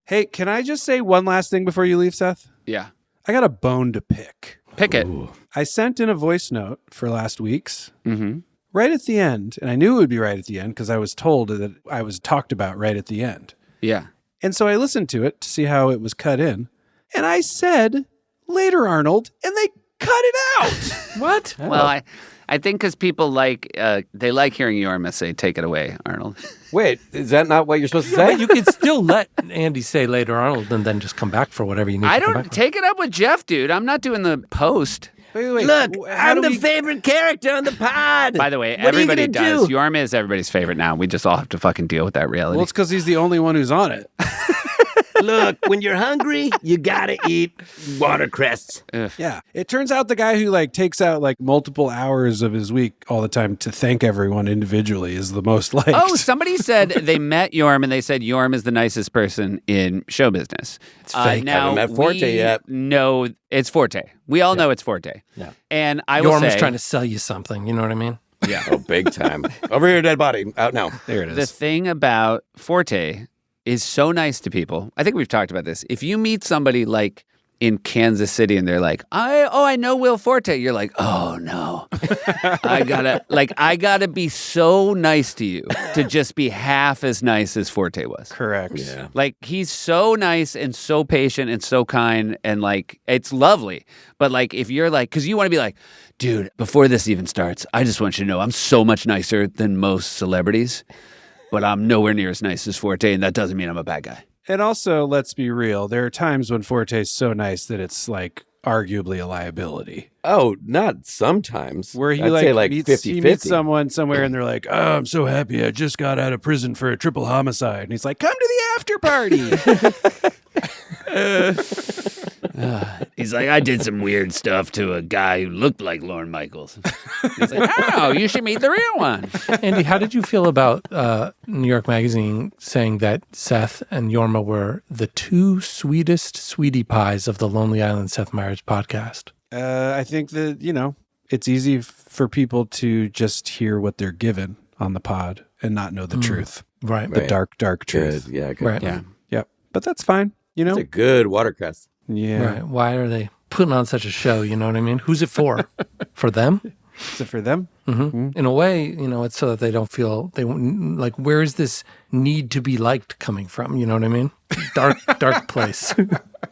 Hey, can I just say one last thing before you leave, Seth? Yeah. I got a bone to pick. Pick it. I sent in a voice note for last week's. Mm-hmm. Right at the end, and I knew it would be right at the end because I was told that I was talked about right at the end. Yeah. And so I listened to it to see how it was cut in. And I said, later, Arnold, and they cut it out. What? Well, I think because people they like hearing Yorma say, take it away, Arnold. Wait, is that not what you're supposed to say? But you could still let Andy say later, Arnold, and then just come back for whatever you need I to come don't back take it up with Jeff, dude. I'm not doing the post. Wait. Look, I'm the favorite character on the pod. By the way, What are you everybody gonna does. do? Yorma is everybody's favorite now. We just all have to fucking deal with that reality. Well, it's because he's the only one who's on it. Look, when you're hungry, you gotta eat watercress. Yeah. It turns out the guy who takes out multiple hours of his week all the time to thank everyone individually is the most liked. Oh, somebody said they met Yorm and they said Yorm is the nicest person in show business. It's fake. Now, haven't met Forte yet. No, it's Forte. We all know it's Forte. Yeah. And I will Yorm say, was trying to sell you something. You know what I mean? Yeah. Oh, big time. Over here, dead body. Out now. There it is. The thing about Forte is so nice to people. I think we've talked about this. If you meet somebody like in Kansas City and they're like, I know Will Forte. You're like, oh no. I gotta be so nice to you to just be half as nice as Forte was. Correct. Yeah. Like, he's so nice and so patient and so kind and like, it's lovely. But like, if you're like, because you want to be like, dude, before this even starts, I just want you to know I'm so much nicer than most celebrities, but I'm nowhere near as nice as Forte, and that doesn't mean I'm a bad guy. And also, let's be real. There are times when Forte's so nice that it's like arguably a liability. Oh, not sometimes. Where he I'd say like meets, 50-50. he meets someone somewhere and they're like, oh, I'm so happy I just got out of prison for a triple homicide. And he's like, come to the after party. He's like, I did some weird stuff to a guy who looked like Lorne Michaels. He's like, oh, you should meet the real one. Andy, how did you feel about New York Magazine saying that Seth and Yorma were the two sweetest sweetie pies of the Lonely Island Seth Meyers podcast? I think that, it's easy for people to just hear what they're given on the pod and not know the truth. Right. The dark, dark truth. Good. Yeah, good. Right. Yeah. Yep. But that's fine. It's a good watercress. Yeah. Right. Why are they putting on such a show? You know what I mean? Who's it for? For them? Is it for them? Mm-hmm. In a way, it's so that they don't feel like, where is this need to be liked coming from? You know what I mean? Dark place.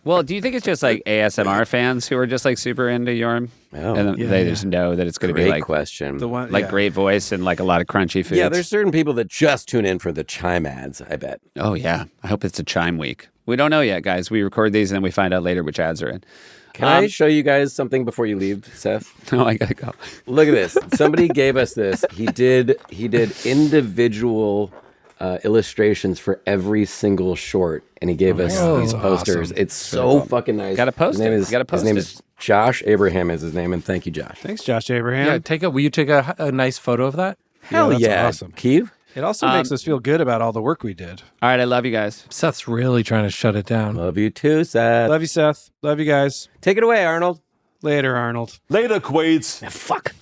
Well, do you think it's just like ASMR fans who are just like super into Yorm? Oh, and they just know that it's going to be great like question. The one, like great voice and like a lot of crunchy foods. Yeah, there's certain people that just tune in for the chime ads, I bet. Oh yeah, I hope it's a chime week. We don't know yet, guys. We record these and then we find out later which ads are in. Can I show you guys something before you leave, Seth? No, I gotta go. Look at this. Somebody gave us this. He did individual illustrations for every single short, and he gave us these posters. Awesome. It's so fucking nice. Gotta post it. You gotta post his name it. is Josh Abraham is his name, and thank you, Josh. Thanks, Josh Abraham. Yeah, will you take a nice photo of that? Hell that's yeah. awesome. Keeve? It also makes us feel good about all the work we did. All right, I love you guys. Seth's really trying to shut it down. Love you too, Seth. Love you, Seth. Love you guys. Take it away, Arnold. Later, Arnold. Later, Quaids. Fuck.